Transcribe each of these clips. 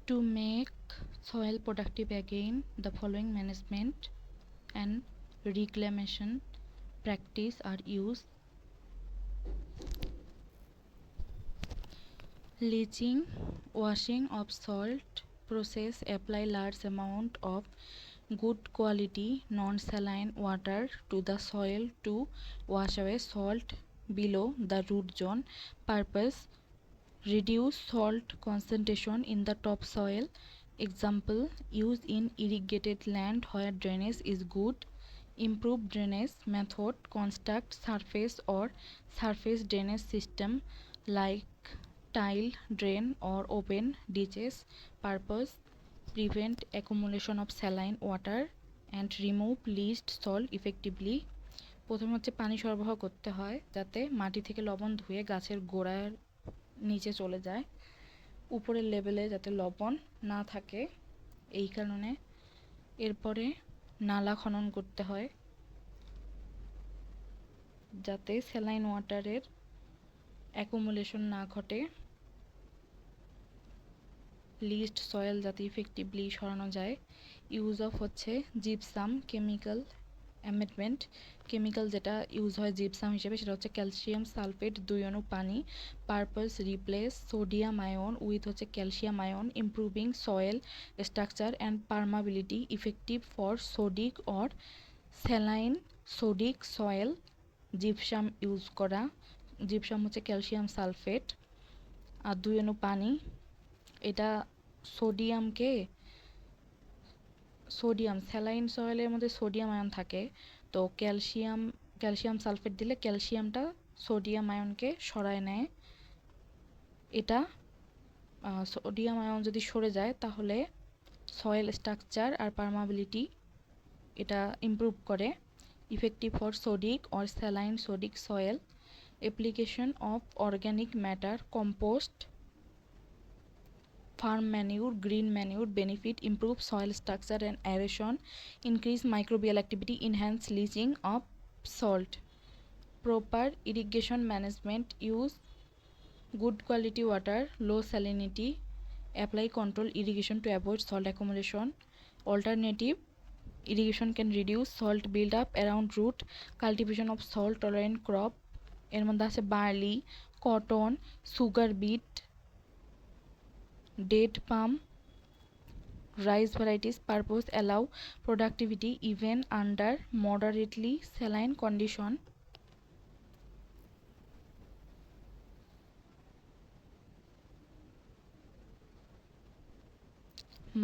To make soil productive again, the following management and reclamation practice are used. Leaching, washing of salt process, apply large amount of good quality non-saline water to the soil to wash away salt below the root zone. Purpose: reduce salt concentration in the topsoil. Example: use in irrigated land where drainage is good. Improve drainage method: construct surface or surface drainage system like tile drain or open ditches. Purpose: prevent accumulation of saline water and remove leached salt effectively. প্রথমে হচ্ছে পানি সরবরাহ করতে হয় যাতে মাটি থেকে লবণ ধুয়ে গাছের গোড়ার নিচে চলে যায়, উপরের লেভেলে যাতে লবণ না থাকে এই কারণে। এরপরে নালা খনন করতে হয় যাতে স্যালাইন ওয়াটারের অ্যাকুমুলেশন না ঘটে, লিস্ট সয়েল যাতে ইফেক্টিভলি সরানো যায়। ইউজ অফ হচ্ছে জিপসাম কেমিক্যাল অ্যামেন্টমেন্ট, কেমিক্যাল যেটা ইউজ হয় জিপসাম হিসেবে সেটা হচ্ছে ক্যালসিয়াম সালফেট 2 অণু পানি। Purpose: replace sodium ion with হচ্ছে calcium ion, improving soil structure and permeability, effective for sodic or saline sodic soil. Gypsum use করা, জিপসাম হচ্ছে ক্যালসিয়াম সালফেট আর 2 অণু পানি। এটা সোডিয়াম স্যালাইন সয়েলের মধ্যে সোডিয়াম আয়ন থাকে, তো ক্যালসিয়াম সালফেট দিলে ক্যালসিয়ামটা সোডিয়াম আয়নকে সরায় নেয়। এটা সোডিয়াম আয়ন যদি সরে যায় তাহলে সয়েল স্ট্রাকচার আর পারমাবিলিটি এটা ইমপ্রুভ করে। Effective for sodic or saline sodic soil. Application of organic matter, compost, farm manure, green manure benefit, improve soil structure and aeration, increase microbial activity, enhance leaching of salt. Proper irrigation management, use good quality water, low salinity, apply control irrigation to avoid salt accumulation. Alternative irrigation can reduce salt build-up around root. Cultivation of salt tolerant crop, এর মধ্যে আছে barley, cotton, sugar beet, date palm, rice varieties. Purpose: allow productivity even under moderately saline condition.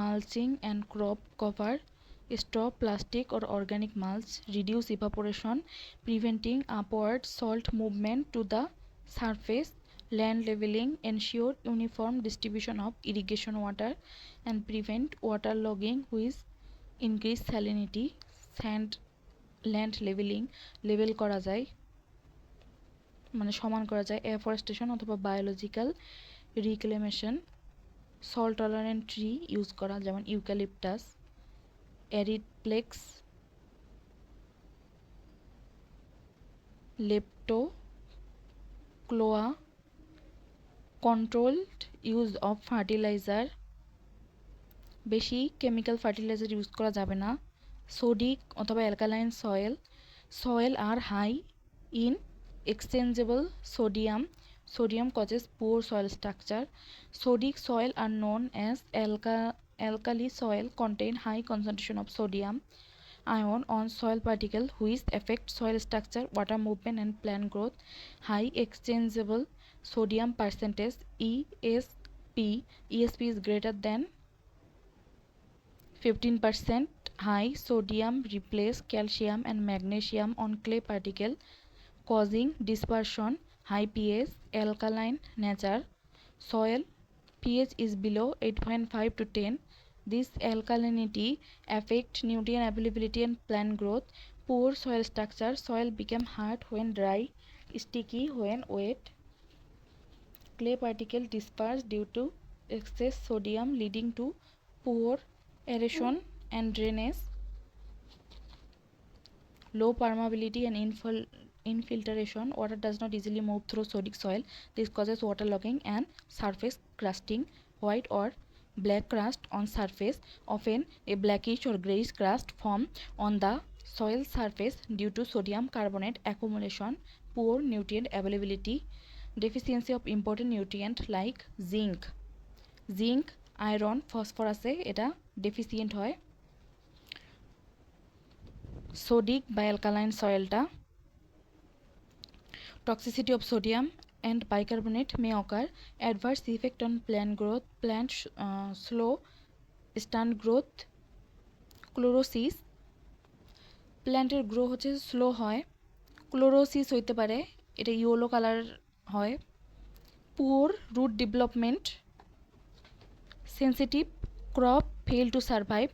Mulching and crop cover, straw, plastic or organic mulch reduce evaporation, preventing upward salt movement to the surface. Land leveling, ensure uniform distribution of irrigation water and prevent waterlogging which increase salinity. Land leveling, level করা যায় মানে সমান করা যায়। Afforestation অথবা biological reclamation, salt tolerant tree use করা যেমন eucalyptus, Atriplex, Leptochloa. Controlled use of fertiliser, বেশি কেমিক্যাল ফার্টিলাইজার ইউজ করা যাবে না। সোডিক অথবা অ্যালকালাইন সয়েল আর high in exchangeable sodium, sodium causes poor soil structure. Sodic soil are known as alkali soil contain high concentration of sodium ion on soil particle which affect soil structure, water movement and plant growth. High exchangeable sodium percentage ESP is greater than 15%. High sodium replace calcium and magnesium on clay particle causing dispersion. High pH, alkaline nature. Soil pH is below 8.5 to 10. This alkalinity affect nutrient availability and plant growth. Poor soil structure, soil become hard when dry, sticky when wet. Clay particle disperse due to excess sodium leading to poor aeration and drainage. Low permeability and infiltration, water does not easily move through sodic soil. This causes waterlogging and surface crusting. White or black crust on surface. Often a blackish or grayish crust form on the soil surface due to sodium carbonate accumulation, poor nutrient availability, deficiency of important nutrient like zinc, iron, phosphorus এটা deficient হয়। sodic বা alkaline soilটা, toxicity of sodium and bicarbonate may occur, adverse effect on plant growth, slow stunt growth, chlorosis, প্ল্যান্টের grow হচ্ছে slow হয়, chlorosis হইতে পারে, এটা yellow colour হয়, poor root development, sensitive crop fail to survive,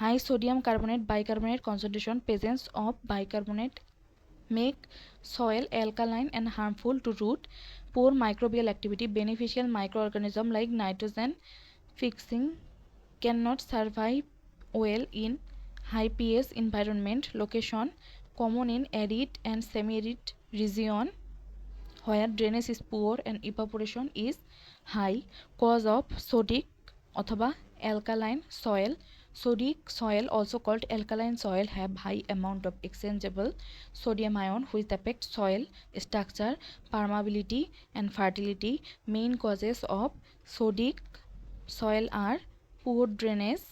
high sodium carbonate bicarbonate concentration, presence of bicarbonate make soil alkaline and harmful to root, poor microbial activity, beneficial microorganism like nitrogen fixing cannot survive well in high pH environment, location common in arid and semi-arid region where drainage is poor and evaporation is high, cause of sodic অথবা alkaline soil. Sodic soil, also called alkaline soil, have high amount of exchangeable sodium ion which affect soil structure, permeability and fertility. Main causes of sodic soil are poor drainage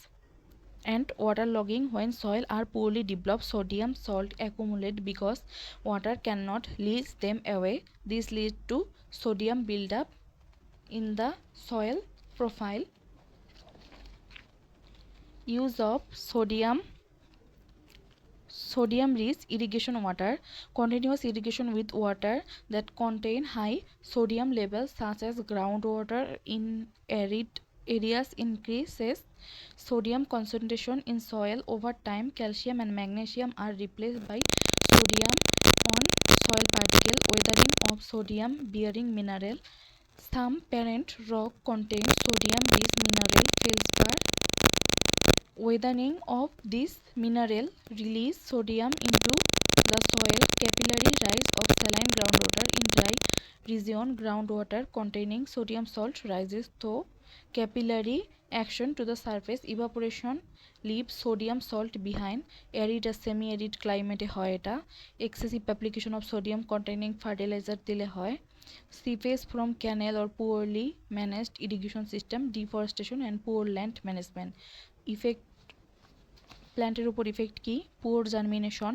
and waterlogging. When soil are poorly developed, sodium salt accumulate because water cannot leach them away. This leads to sodium buildup in the soil profile. Use of sodium rich irrigation water, continuous irrigation with water that contain high sodium levels such as groundwater in arid areas increases sodium concentration in soil. Over time, calcium and magnesium are replaced by sodium on soil particle. Weathering of sodium bearing mineral, some parent rock contains sodium rich mineral feldspar. Weathering of this mineral release sodium into the soil. Capillary rise of saline groundwater in dry region. Groundwater containing sodium salt rises through capillary action to the surface. Evaporation leaves sodium salt behind. Arid or semi-arid climate হয় এটা। Excessive application of sodium containing fertilizer দিলে হয়। Seepage from canal or poorly managed irrigation system, deforestation and poor land management. Effect প্ল্যান্টের উপর effect কি? Poor germination,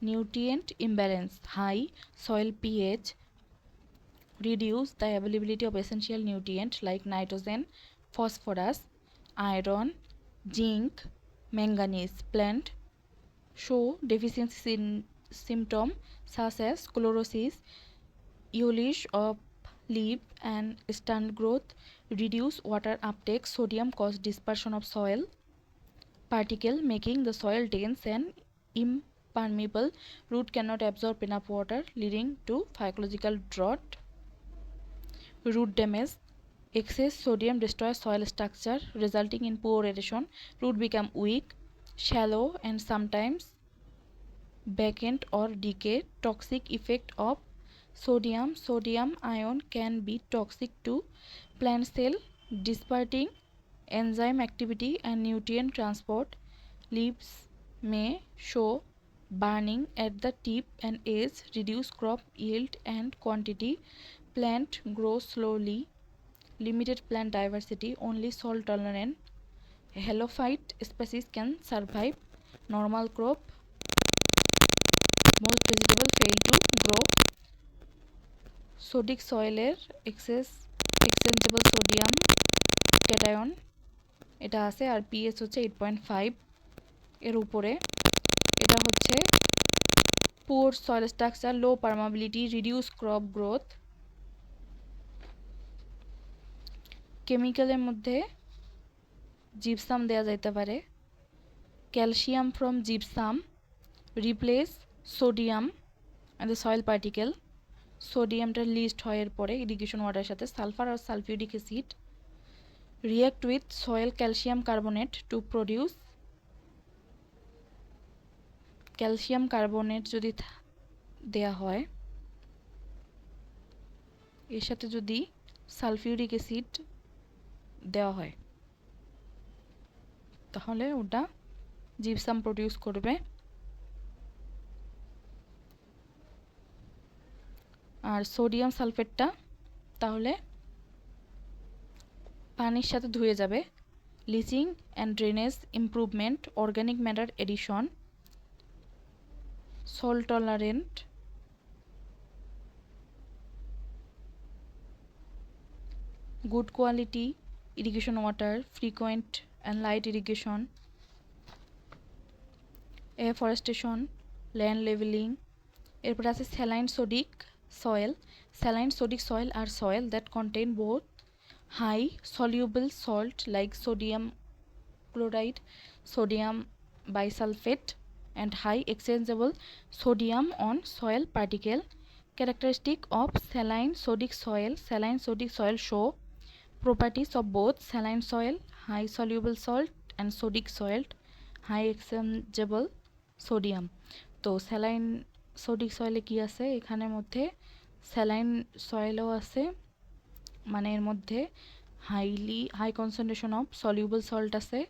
nutrient imbalance, high soil pH, reduce the availability of essential nutrients like nitrogen, phosphorus, iron, zinc, manganese. Plant show deficiency symptom such as chlorosis, yellowish of leaf and stunt growth, reduce water uptake. Sodium cause dispersion of soil particle making the soil dense and impermeable. Root cannot absorb enough water leading to phycological drought. Root damage, excess sodium destroys soil structure resulting in poor erosion. Root become weak, shallow and sometimes vacant or decay. Toxic effect of sodium ion can be toxic to plant cell, disrupting enzyme activity and nutrient transport. Leaves may show burning at the tip and edge, reduce crop yield and quantity. Plant grows slowly, limited plant diversity, only salt tolerant halophyte species can survive. Normal crop, most vegetable fail to grow. Sodic soiler exchangeable sodium cation এটা আছে আর pH হচ্ছে 8.5 এর উপরে। এটা হচ্ছে poor soil structure, low permeability, reduced crop growth. কেমিক্যালের মধ্যে gypsum দেয়া যাইতে পারে। Calcium from gypsum replace sodium and the soil particle. সোডিয়ামটা লিস্ট হয় এর পরে ইরিগেশন ওয়াটারের সাথে। সালফার আর sulphuric acid react with soil calcium carbonate to produce calcium carbonate যদি দেয়া হয়, এর সাথে যদি সালফিউরিক অ্যাসিড দেওয়া হয় তাহলে ওটা জিপসাম প্রডিউস করবে। আর সোডিয়াম সালফেটটা তাহলে পানির সাথে ধুয়ে যাবে। Leaching and drainage improvement, organic matter addition, salt tolerant, good quality irrigation water, frequent and light irrigation, afforestation, land leveling. এরপর আছে saline sodic soil. Saline sodic soil are soil that contain both high soluble salt like sodium chloride, sodium bisulfate and high exchangeable sodium on soil particle. Characteristic of saline sodic soil. Saline sodic soil show properties of both saline soil, high soluble salt, and sodic soil, high exchangeable sodium. তো saline সোডিক সয়েলে কি আছে, এখানের মধ্যে saline সয়েলও আছে, মানে এর মধ্যে high concentration of soluble salt আছে,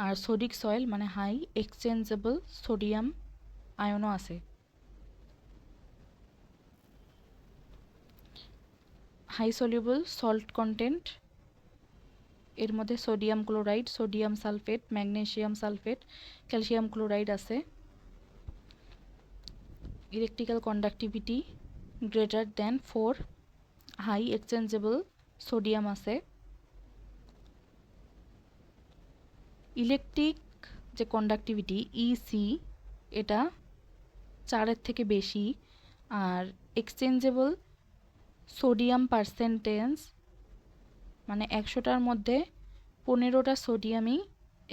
আর সোডিক সয়েল মানে হাই এক্সচেঞ্জেবল সোডিয়াম আয়নও আছে। হাই সলিউবল সল্ট কন্টেন্ট এর মধ্যে sodium chloride, sodium sulphate, magnesium sulphate, calcium chloride আছে। Electrical conductivity greater than 4, high exchangeable sodium আছে। ইলেকট্রিক যে কন্ডাক্টিভিটি ইসি এটা 4-এর থেকে বেশি, আর এক্সচেঞ্জেবল সোডিয়াম পার্সেন্টেজ মানে 100টার মধ্যে 15টা সোডিয়ামই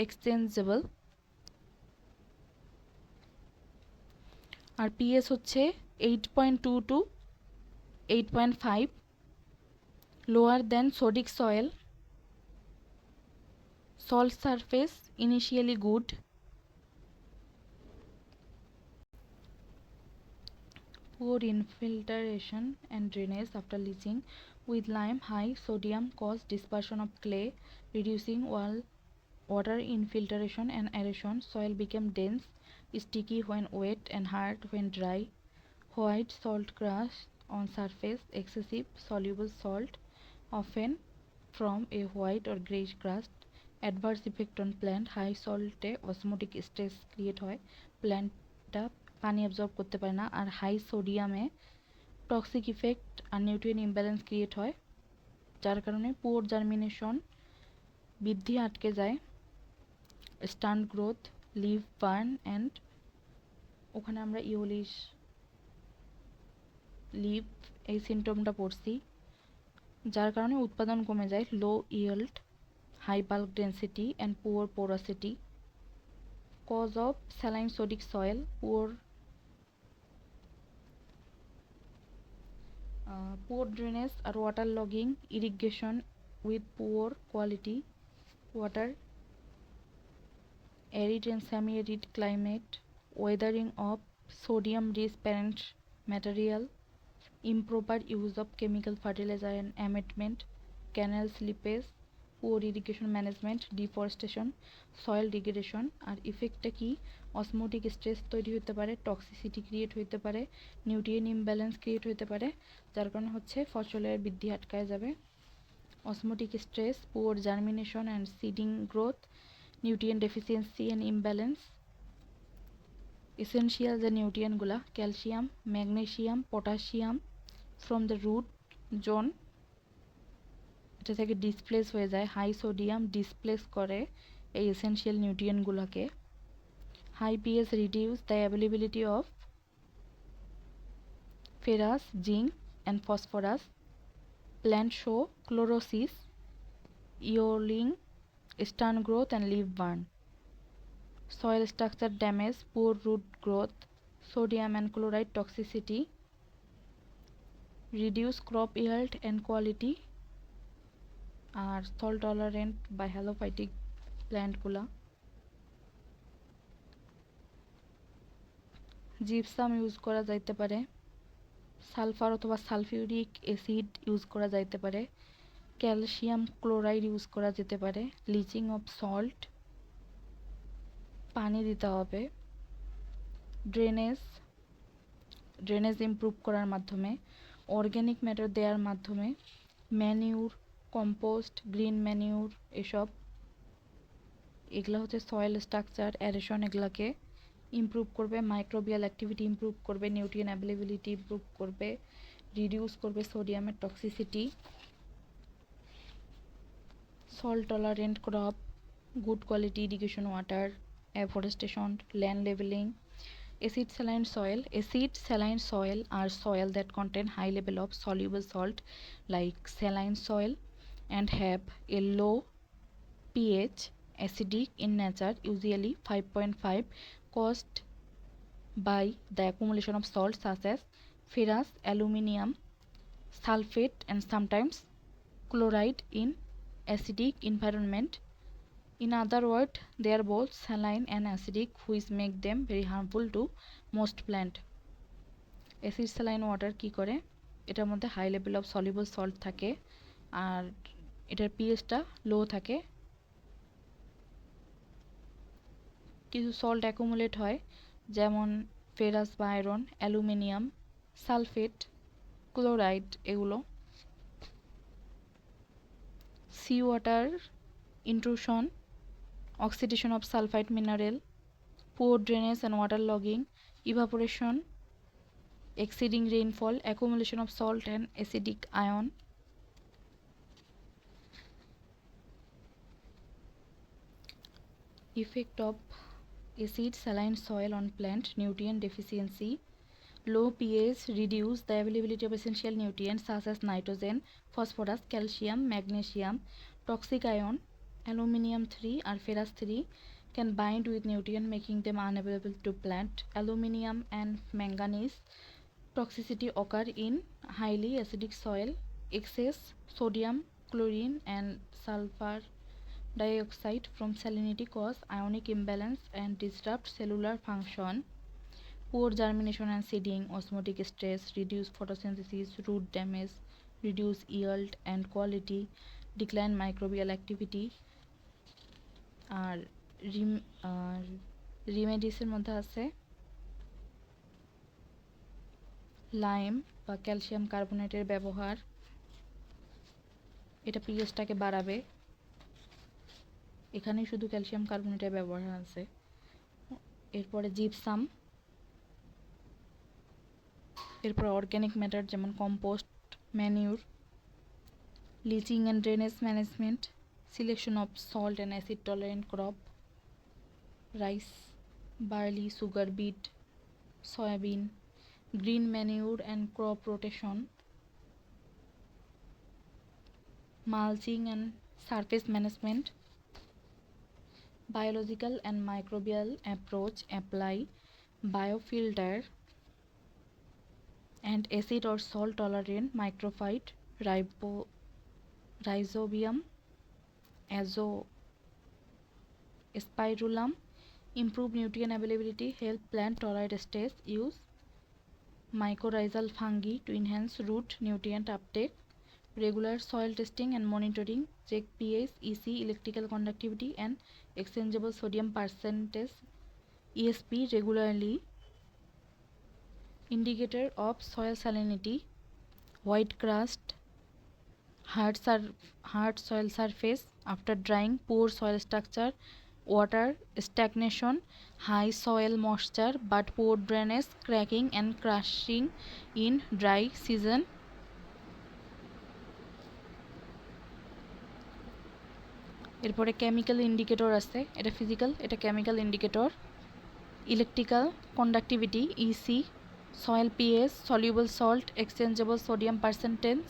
এক্সচেঞ্জেবল। আর পিএস হচ্ছে 8.2 to 8.5, lower than sodic soil. Salt surface initially good. Poor infiltration and drainage after leaching with lime. High sodium cause dispersion of clay, reducing water infiltration and aeration. Soil became dense, sticky when wet and hard when dry. White salt crust on surface, excessive soluble salt, often from a white or greyish crust. Adverse effect on plant. High salt osmotic stress create হয়, প্ল্যান্টটা পানি absorb করতে পারে না। আর high সোডিয়ামে toxic effect আর nutrient imbalance create হয়, যার কারণে পুওর জার্মিনেশন, বৃদ্ধি আটকে যায়, stunt growth, leaf burn and ওখানে আমরা ইওলিশ লিভ এই সিমটমটা পড়ছি, যার কারণে উৎপাদন কমে যায়, low yield, high bulk density and poor porosity. Cause of saline sodic soil, poor drainage or water logging, irrigation with poor quality water, arid and semi-arid climate, weathering of sodium rich parent material, improper use of chemical fertilizer and amendment, canal slippage, poor irrigation management, deforestation, soil degradation। আর ইফেক্টটা কি, osmotic stress তৈরি হতে পারে, toxicity create হতে পারে, nutrient imbalance create হতে পারে, যার কারণে হচ্ছে ফসলের বৃদ্ধি আটকায় যাবে। Osmotic stress, poor germination and seedling growth, nutrient deficiency and imbalance. Essential যে নিউট্রিয়েন্টগুলা calcium, magnesium, potassium from the root zone এটা থেকে ডিসপ্লেস হয়ে যায়। হাই সোডিয়াম ডিসপ্লেস করে এই এসেনশিয়াল নিউট্রিয়েন্টগুলোকে। High pH reduce the availability of ferrous, zinc and phosphorus. Plant show chlorosis, yellowing, stunted growth and leaf burn. Soil structure damage, poor root growth, sodium and chloride toxicity, reduce crop yield and quality, আর salt tolerant বা halophytic প্ল্যান্টগুলা। Gypsum use করা যাইতে পারে, sulphur অথবা sulphuric acid use করা যাইতে পারে, ক্যালসিয়াম ক্লোরাইড ইউজ করা যেতে পারে, লিচিং অফ সল্ট, পানি দিতে হবে, ড্রেনেজ ইমপ্রুভ করার মাধ্যমে, অর্গ্যানিক ম্যাটার দেওয়ার মাধ্যমে, ম্যানিউর, কম্পোস্ট, গ্রিন ম্যানিউর, এগুলো হচ্ছে সয়েল স্ট্রাকচার, অ্যারেশন এগুলাকে ইমপ্রুভ করবে, মাইক্রোবিয়াল অ্যাক্টিভিটি ইমপ্রুভ করবে, নিউট্রিয়েন্ট অ্যাভেলেবিলিটি ইমপ্রুভ করবে, রিডিউস করবে সোডিয়ামের toxicity, salt tolerant crop, good quality irrigation water, afforestation, land leveling. Acid saline soil are soil that contain high level of soluble salt like saline soil and have a low pH, acidic in nature, usually 5.5, caused by the accumulation of salts such as ferrous, aluminium, sulfate and sometimes chloride in acidic environment. In other words, they are both saline and acidic, which make them very harmful to most plant. Acid saline water কি করে, এটার মধ্যে high level of soluble salt থাকে আর এটার পিএইচটা লো থাকে, কিছু salt accumulate হয় যেমন ফেরাস বা আয়রন, অ্যালুমিনিয়াম, সালফেট, ক্লোরাইড এগুলো। Sea water intrusion, oxidation of sulfide mineral, poor drainage and water logging, evaporation, exceeding rainfall, accumulation of salt and acidic ion. Effect of acid saline soil on plant nutrient deficiency. Low pH reduce the availability of essential nutrients such as nitrogen, phosphorus, calcium, magnesium. Toxic ion, aluminium 3 or ferrous 3 can bind with nutrient making them unavailable to plant. Aluminium and manganese toxicity occur in highly acidic soil. Excess sodium, chlorine and sulfur dioxide from salinity cause ionic imbalance and disrupt cellular function. Poor germination and seeding, osmotic stress, reduce photosynthesis, root damage, reduce yield and quality, decline microbial activity. আর রিমেডিসের মধ্যে আছে lime বা calcium কার্বনেটের ব্যবহার, এটা পিএইচটাকে বাড়াবে, এখানেই শুধু calcium কার্বনেটের ব্যবহার আছে। এরপরে জিপসাম, এরপর অর্গ্যানিক ম্যাটার যেমন compost, manure, leaching and drainage management, selection of salt and acid tolerant crop, rice, barley, sugar beet, soybean, green manure and crop rotation, mulching and surface management, biological and microbial approach, apply biofilter and acid or salt tolerant microphyte, rhizobium, azospirillum, improve nutrient availability, help plant tolerate stress, use mycorrhizal fungi to enhance root nutrient uptake, regular soil testing and monitoring, check pH, EC, electrical conductivity and exchangeable sodium percentage ESP regularly. Indicator of soil salinity, white crust, hard soil surface after drying, poor soil structure, water stagnation, high soil moisture but poor drainage, cracking and crushing in dry season. এরপরে chemical indicator আছে, এটা physical, এটা chemical indicator. Electrical conductivity, EC, soil pH, soluble salt, exchangeable sodium percentage,